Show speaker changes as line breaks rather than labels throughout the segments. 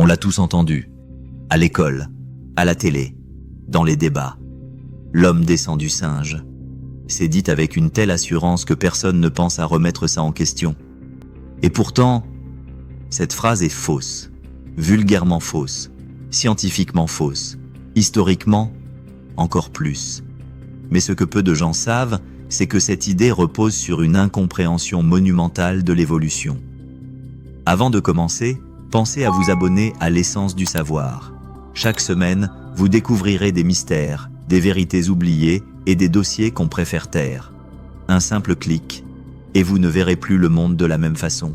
On l'a tous entendu. À l'école, à la télé, dans les débats. L'homme descend du singe. C'est dit avec une telle assurance que personne ne pense à remettre ça en question. Et pourtant, cette phrase est fausse, vulgairement fausse, scientifiquement fausse, historiquement encore plus. Mais ce que peu de gens savent, c'est que cette idée repose sur une incompréhension monumentale de l'évolution. Avant de commencer, pensez à vous abonner à l'essence du savoir. Chaque semaine, vous découvrirez des mystères, des vérités oubliées et des dossiers qu'on préfère taire. Un simple clic, et vous ne verrez plus le monde de la même façon.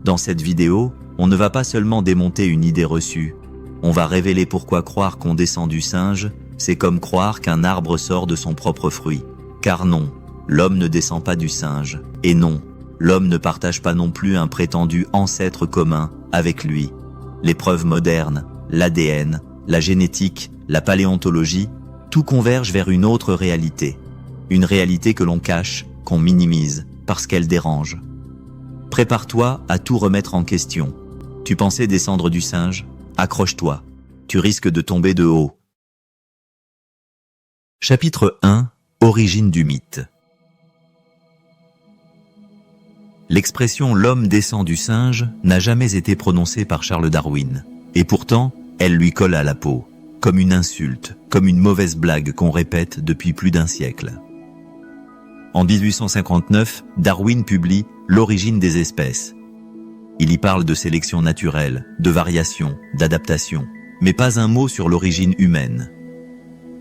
Dans cette vidéo, on ne va pas seulement démonter une idée reçue, on va révéler pourquoi croire qu'on descend du singe, c'est comme croire qu'un arbre sort de son propre fruit. Car non, l'homme ne descend pas du singe, et non, l'homme ne partage pas non plus un prétendu ancêtre commun avec lui. Les preuves modernes, l'ADN, la génétique, la paléontologie, tout converge vers une autre réalité. Une réalité que l'on cache, qu'on minimise, parce qu'elle dérange. Prépare-toi à tout remettre en question. Tu pensais descendre du singe? Accroche-toi. Tu risques de tomber de haut. Chapitre 1. Origine du mythe. L'expression « l'homme descend du singe » n'a jamais été prononcée par Charles Darwin. Et pourtant, elle lui colle à la peau, comme une insulte, comme une mauvaise blague qu'on répète depuis plus d'un siècle. En 1859, Darwin publie « L'origine des espèces ». Il y parle de sélection naturelle, de variation, d'adaptation, mais pas un mot sur l'origine humaine.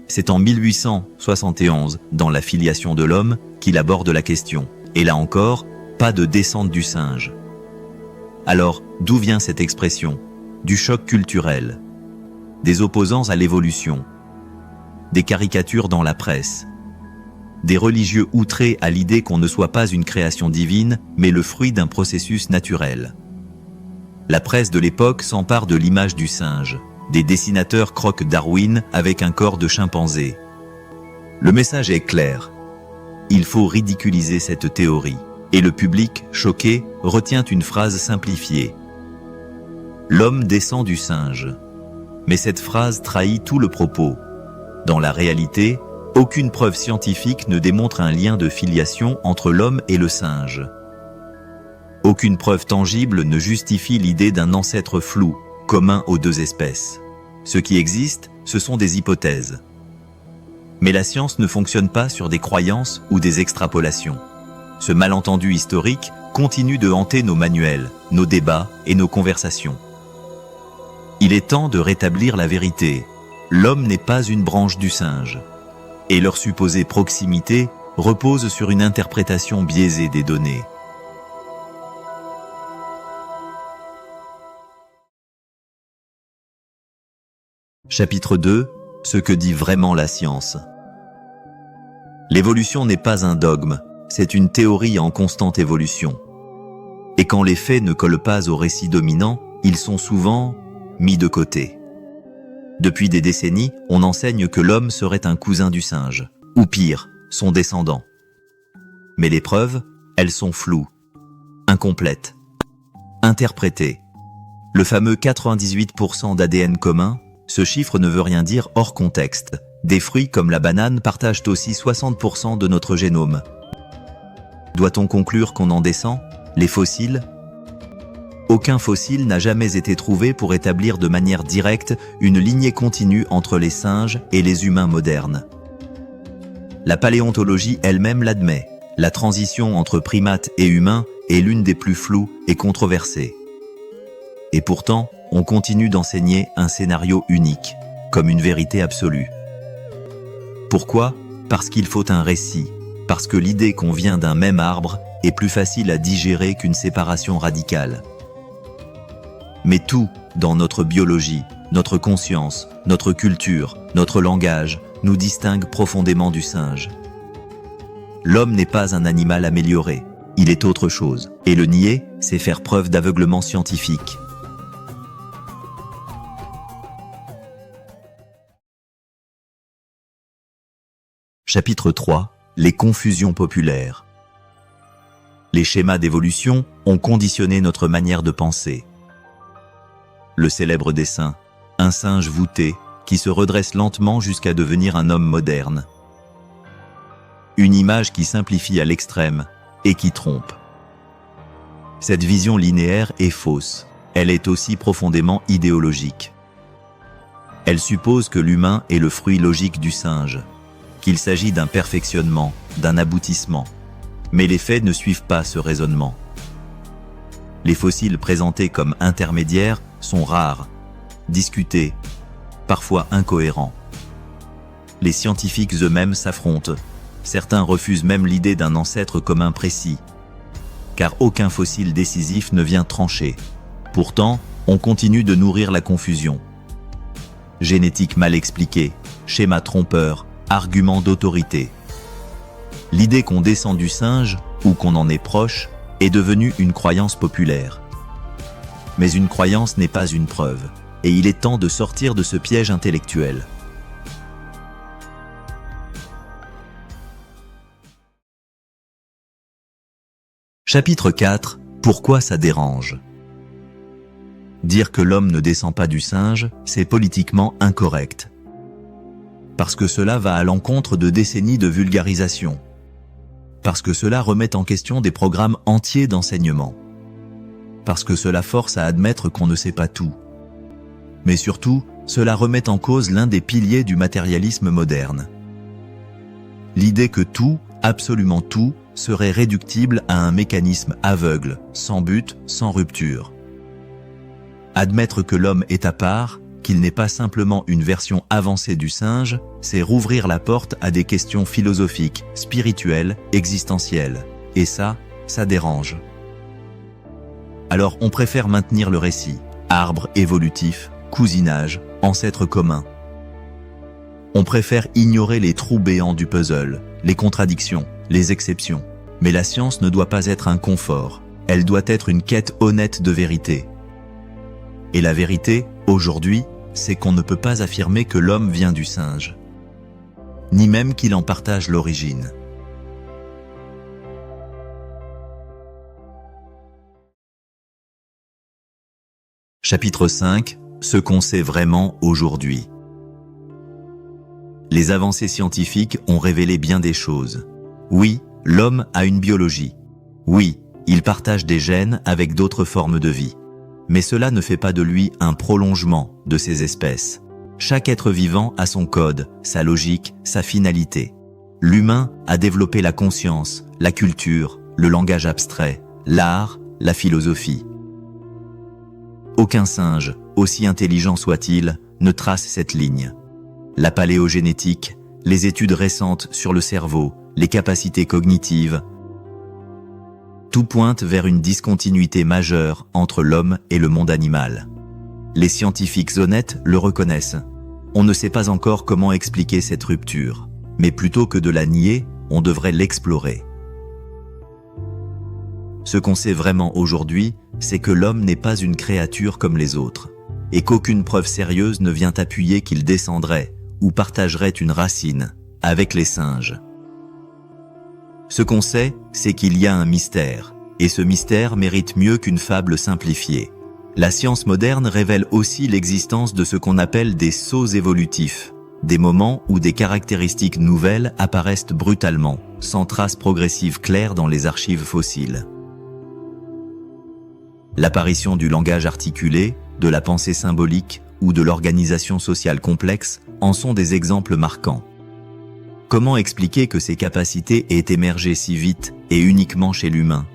C'est en 1871, dans La filiation de l'homme, qu'il aborde la question. Et là encore, pas de descente du singe. Alors, d'où vient cette expression? Du choc culturel, des opposants à l'évolution, des caricatures dans la presse, des religieux outrés à l'idée qu'on ne soit pas une création divine, mais le fruit d'un processus naturel. La presse de l'époque s'empare de l'image du singe. Des dessinateurs croquent Darwin avec un corps de chimpanzé. Le message est clair. Il faut ridiculiser cette théorie. Et le public, choqué, retient une phrase simplifiée. L'homme descend du singe. Mais cette phrase trahit tout le propos. Dans la réalité, aucune preuve scientifique ne démontre un lien de filiation entre l'homme et le singe. Aucune preuve tangible ne justifie l'idée d'un ancêtre flou, commun aux deux espèces. Ce qui existe, ce sont des hypothèses. Mais la science ne fonctionne pas sur des croyances ou des extrapolations. Ce malentendu historique continue de hanter nos manuels, nos débats et nos conversations. Il est temps de rétablir la vérité. L'homme n'est pas une branche du singe. Et leur supposée proximité repose sur une interprétation biaisée des données. Chapitre 2. Ce que dit vraiment la science. L'évolution n'est pas un dogme, c'est une théorie en constante évolution. Et quand les faits ne collent pas au récit dominant, ils sont souvent mis de côté. Depuis des décennies, on enseigne que l'homme serait un cousin du singe, ou pire, son descendant. Mais les preuves, elles sont floues, incomplètes, interprétées. Le fameux 98% d'ADN commun, ce chiffre ne veut rien dire hors contexte. Des fruits comme la banane partagent aussi 60% de notre génome. Doit-on conclure qu'on en descend? Les fossiles? Aucun fossile n'a jamais été trouvé pour établir de manière directe une lignée continue entre les singes et les humains modernes. La paléontologie elle-même l'admet. La transition entre primates et humains est l'une des plus floues et controversées. Et pourtant, on continue d'enseigner un scénario unique, comme une vérité absolue. Pourquoi? Parce qu'il faut un récit, parce que l'idée qu'on vient d'un même arbre est plus facile à digérer qu'une séparation radicale. Mais tout, dans notre biologie, notre conscience, notre culture, notre langage, nous distingue profondément du singe. L'homme n'est pas un animal amélioré, il est autre chose. Et le nier, c'est faire preuve d'aveuglement scientifique. Chapitre 3. Les confusions populaires. Les schémas d'évolution ont conditionné notre manière de penser. le célèbre dessin, un singe voûté qui se redresse lentement jusqu'à devenir un homme moderne. Une image qui simplifie à l'extrême et qui trompe. Cette vision linéaire est fausse. Elle est aussi profondément idéologique. Elle suppose que l'humain est le fruit logique du singe, qu'il s'agit d'un perfectionnement, d'un aboutissement. Mais les faits ne suivent pas ce raisonnement. Les fossiles présentés comme intermédiaires sont rares, discutés, parfois incohérents. Les scientifiques eux-mêmes s'affrontent. Certains refusent même l'idée d'un ancêtre commun précis, car aucun fossile décisif ne vient trancher. Pourtant, on continue de nourrir la confusion. Génétique mal expliquée, schéma trompeur, argument d'autorité. L'idée qu'on descend du singe, ou qu'on en est proche, est devenue une croyance populaire. Mais une croyance n'est pas une preuve, et il est temps de sortir de ce piège intellectuel. Chapitre 4. Pourquoi ça dérange ? Dire que l'homme ne descend pas du singe, c'est politiquement incorrect. Parce que cela va à l'encontre de décennies de vulgarisation. Parce que cela remet en question des programmes entiers d'enseignement. Parce que cela force à admettre qu'on ne sait pas tout. Mais surtout, cela remet en cause l'un des piliers du matérialisme moderne. L'idée que tout, absolument tout, serait réductible à un mécanisme aveugle, sans but, sans rupture. Admettre que l'homme est à part, qu'il n'est pas simplement une version avancée du singe, c'est rouvrir la porte à des questions philosophiques, spirituelles, existentielles. Et ça dérange. Alors on préfère maintenir le récit, arbre évolutif, cousinage, ancêtre commun. On préfère ignorer les trous béants du puzzle, les contradictions, les exceptions. Mais la science ne doit pas être un confort, elle doit être une quête honnête de vérité. Et la vérité, aujourd'hui, c'est qu'on ne peut pas affirmer que l'homme vient du singe, ni même qu'il en partage l'origine. Chapitre 5. Ce qu'on sait vraiment aujourd'hui. Les avancées scientifiques ont révélé bien des choses. Oui, l'homme a une biologie. Oui, il partage des gènes avec d'autres formes de vie. Mais cela ne fait pas de lui un prolongement de ces espèces. Chaque être vivant a son code, sa logique, sa finalité. L'humain a développé la conscience, la culture, le langage abstrait, l'art, la philosophie. Aucun singe, aussi intelligent soit-il, ne trace cette ligne. La paléogénétique, les études récentes sur le cerveau, les capacités cognitives, tout pointe vers une discontinuité majeure entre l'homme et le monde animal. Les scientifiques honnêtes le reconnaissent. On ne sait pas encore comment expliquer cette rupture, mais plutôt que de la nier, on devrait l'explorer. Ce qu'on sait vraiment aujourd'hui, c'est que l'homme n'est pas une créature comme les autres, et qu'aucune preuve sérieuse ne vient appuyer qu'il descendrait ou partagerait une racine avec les singes. Ce qu'on sait, c'est qu'il y a un mystère, et ce mystère mérite mieux qu'une fable simplifiée. La science moderne révèle aussi l'existence de ce qu'on appelle des sauts évolutifs, des moments où des caractéristiques nouvelles apparaissent brutalement, sans trace progressive claire dans les archives fossiles. L'apparition du langage articulé, de la pensée symbolique ou de l'organisation sociale complexe en sont des exemples marquants. Comment expliquer que ces capacités aient émergé si vite et uniquement chez l'humain ?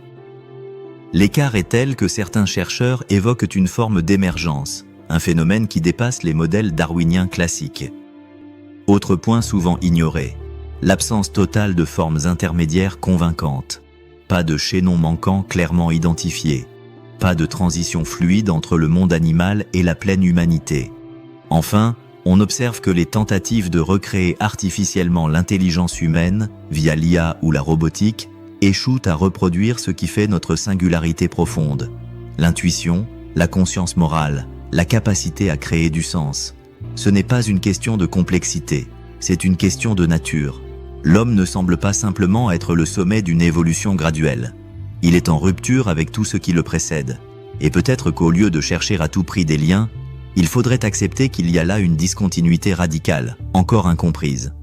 L'écart est tel que certains chercheurs évoquent une forme d'émergence, un phénomène qui dépasse les modèles darwiniens classiques. Autre point souvent ignoré, l'absence totale de formes intermédiaires convaincantes. Pas de chaînon manquant clairement identifié. Pas de transition fluide entre le monde animal et la pleine humanité. Enfin, on observe que les tentatives de recréer artificiellement l'intelligence humaine, via l'IA ou la robotique, échouent à reproduire ce qui fait notre singularité profonde. L'intuition, la conscience morale, la capacité à créer du sens. Ce n'est pas une question de complexité, c'est une question de nature. L'homme ne semble pas simplement être le sommet d'une évolution graduelle. Il est en rupture avec tout ce qui le précède. Et peut-être qu'au lieu de chercher à tout prix des liens, il faudrait accepter qu'il y a là une discontinuité radicale, encore incomprise.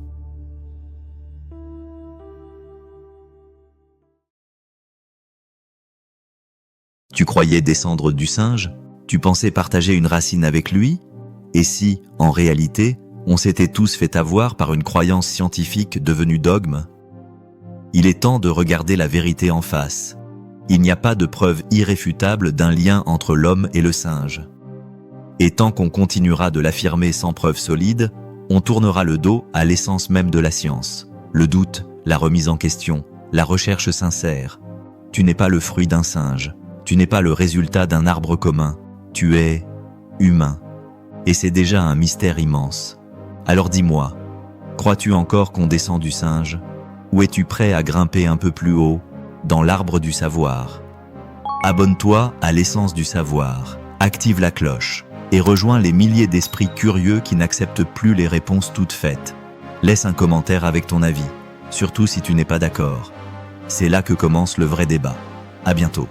Tu croyais descendre du singe? Tu pensais partager une racine avec lui? Et si, en réalité, on s'était tous fait avoir par une croyance scientifique devenue dogme? Il est temps de regarder la vérité en face. Il n'y a pas de preuve irréfutable d'un lien entre l'homme et le singe. Et tant qu'on continuera de l'affirmer sans preuve solide, on tournera le dos à l'essence même de la science. Le doute, la remise en question, la recherche sincère. Tu n'es pas le fruit d'un singe. Tu n'es pas le résultat d'un arbre commun. Tu es humain. Et c'est déjà un mystère immense. Alors dis-moi, crois-tu encore qu'on descend du singe? Ou es-tu prêt à grimper un peu plus haut, dans l'arbre du savoir? Abonne-toi à l'essence du savoir, active la cloche, et rejoins les milliers d'esprits curieux qui n'acceptent plus les réponses toutes faites. Laisse un commentaire avec ton avis, surtout si tu n'es pas d'accord. C'est là que commence le vrai débat. À bientôt.